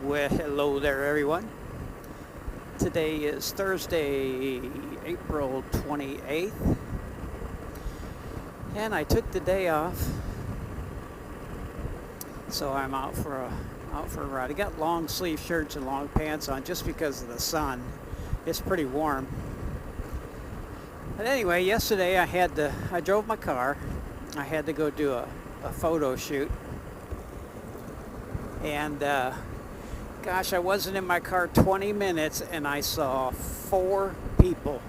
Well, hello there, everyone. Today is Thursday, April 28th, and I took the day off, so I'm out for a ride. I got long sleeve shirts and long pants on just because of the sun. It's pretty warm. But anyway, yesterday I drove my car. I had to go do a photo shoot, and gosh, I wasn't in my car 20 minutes and I saw 4 people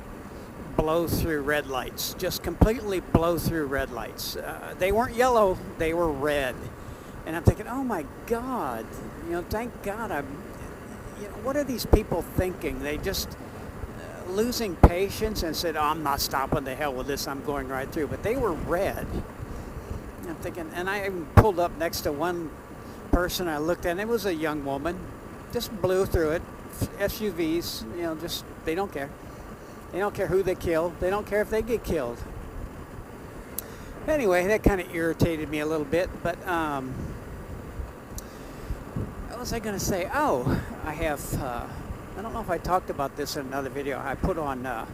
blow through red lights. Just completely blow through red lights. They weren't yellow, they were red. And I'm thinking, oh my God, thank God what are these people thinking? They just losing patience and said, oh, I'm not stopping, the hell with this, I'm going right through. But they were red. I'm thinking, and I even pulled up next to one person I looked at, and it was a young woman. Just blew through it. SUVs, just, they don't care. They don't care who they kill. They don't care if they get killed. Anyway, that kind of irritated me a little bit, but what was I going to say? Oh, I have, I don't know if I talked about this in another video. I put on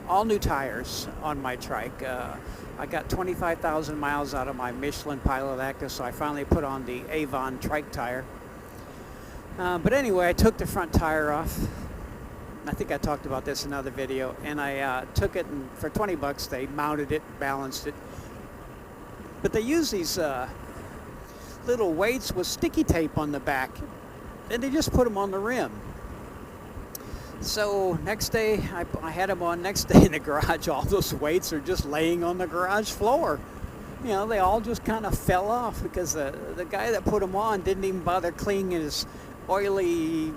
all new tires on my trike. I got 25,000 miles out of my Michelin Pilot Active, so I finally put on the Avon trike tire. But anyway, I took the front tire off. I think I talked about this in another video, and I took it, and for 20 bucks they mounted it, balanced it. But they use these little weights with sticky tape on the back, and they just put them on the rim. So next day, I had them on. Next day in the garage, all those weights are just laying on the garage floor. They all just kind of fell off because the guy that put them on didn't even bother cleaning his oily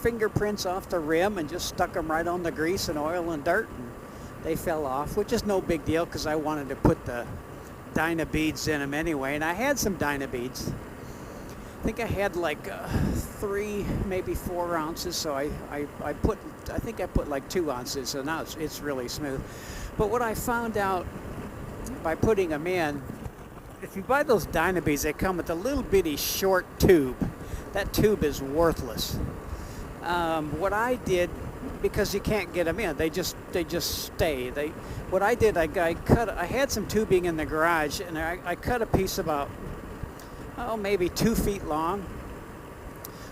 fingerprints off the rim and just stuck them right on the grease and oil and dirt, and they fell off, which is no big deal because I wanted to put the Dyna beads in them anyway, and I had some Dyna beads. I think I had like 3, maybe 4 ounces, so I think I put like 2 ounces, so now it's really smooth. But what I found out by putting them in, if you buy those Dyna beads, they come with a little bitty short tube. That tube is worthless. What I did, because you can't get them in, they just stay. What I did, I had some tubing in the garage, and I cut a piece about, maybe 2 feet long.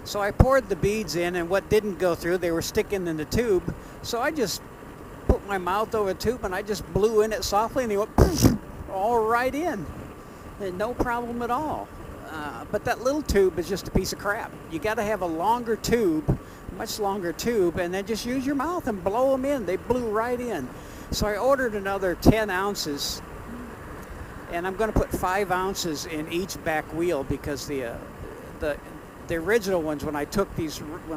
So I poured the beads in, and what didn't go through, they were sticking in the tube. So I just put my mouth over the tube, and I just blew in it softly, and they went poof, all right in. And no problem at all. But that little tube is just a piece of crap. You got to have a longer tube, much longer tube, and then just use your mouth and blow them in. They blew right in. So I ordered another 10 ounces, and I'm going to put 5 ounces in each back wheel because the original ones, when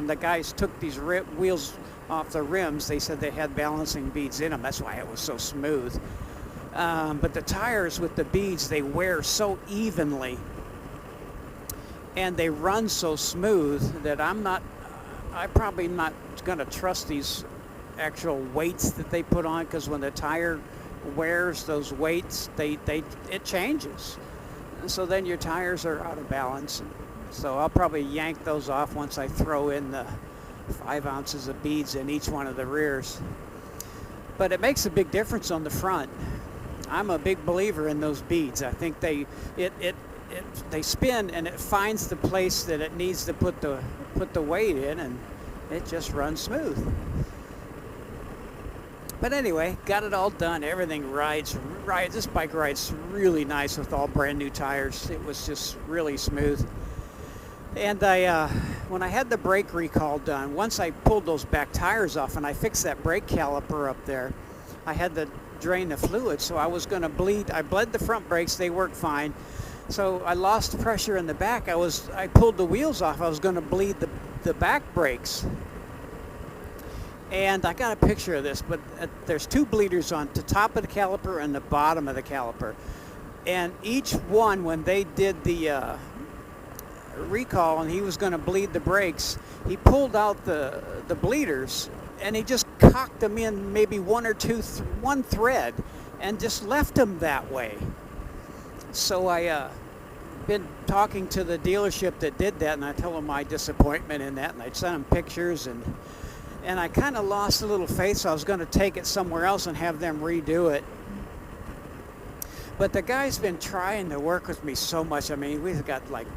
the guys took these wheels off the rims, they said they had balancing beads in them. That's why it was so smooth. But the tires with the beads, they wear so evenly and they run so smooth that I'm probably not going to trust these actual weights that they put on, because when the tire wears those weights, it changes. So then your tires are out of balance. So I'll probably yank those off once I throw in the 5 ounces of beads in each one of the rears. But it makes a big difference on the front. I'm a big believer in those beads. I think they spin and it finds the place that it needs to put the weight in, and it just runs smooth. But anyway, got it all done. Everything rides. This bike rides really nice with all brand new tires. It was just really smooth. And when I had the brake recall done, once I pulled those back tires off and I fixed that brake caliper up there, I had to drain the fluid, so I was going to bleed. I bled the front brakes, they worked fine. So I lost pressure in the back. I pulled the wheels off. I was going to bleed the back brakes. And I got a picture of this, but there's 2 bleeders on the top of the caliper and the bottom of the caliper. And each one, when they did the recall and he was going to bleed the brakes, he pulled out the bleeders and he just cocked them in maybe 1 or 2, one thread, and just left them that way. So I been talking to the dealership that did that, and I told them my disappointment in that, and I sent them pictures, and I kind of lost a little faith, so I was going to take it somewhere else and have them redo it. But the guy's been trying to work with me so much. I mean, we've got like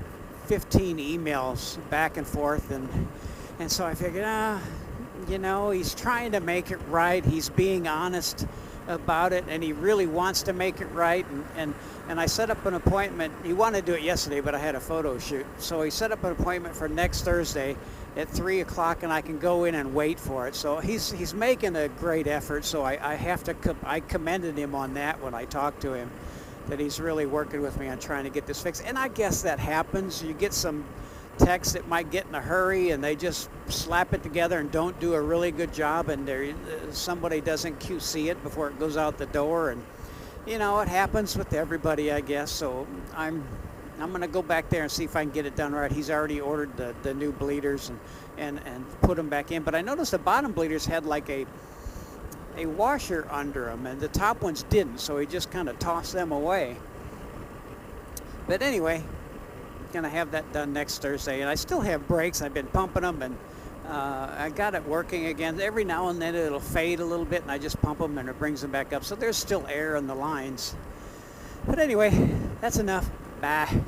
15 emails back and forth, and so I figured, you know, he's trying to make it right. He's being honest about it, and he really wants to make it right. And I set up an appointment. He wanted to do it yesterday, but I had a photo shoot. So he set up an appointment for next Thursday at 3 o'clock, and I can go in and wait for it. So he's making a great effort. So I commended him on that when I talked to him, that he's really working with me on trying to get this fixed. And I guess that happens. You get some techs that might get in a hurry and they just slap it together and don't do a really good job, and somebody doesn't QC it before it goes out the door, and you know, it happens with everybody, I guess. So I'm gonna go back there and see if I can get it done right. He's already ordered the new bleeders and put them back in, but I noticed the bottom bleeders had like a washer under them, and the top ones didn't, so he just kind of tossed them away. But anyway, gonna have that done next Thursday, and I still have brakes. I've been pumping them, and I got it working again. Every now and then it'll fade a little bit, and I just pump them and it brings them back up, so there's still air in the lines. But anyway, that's enough. Bye.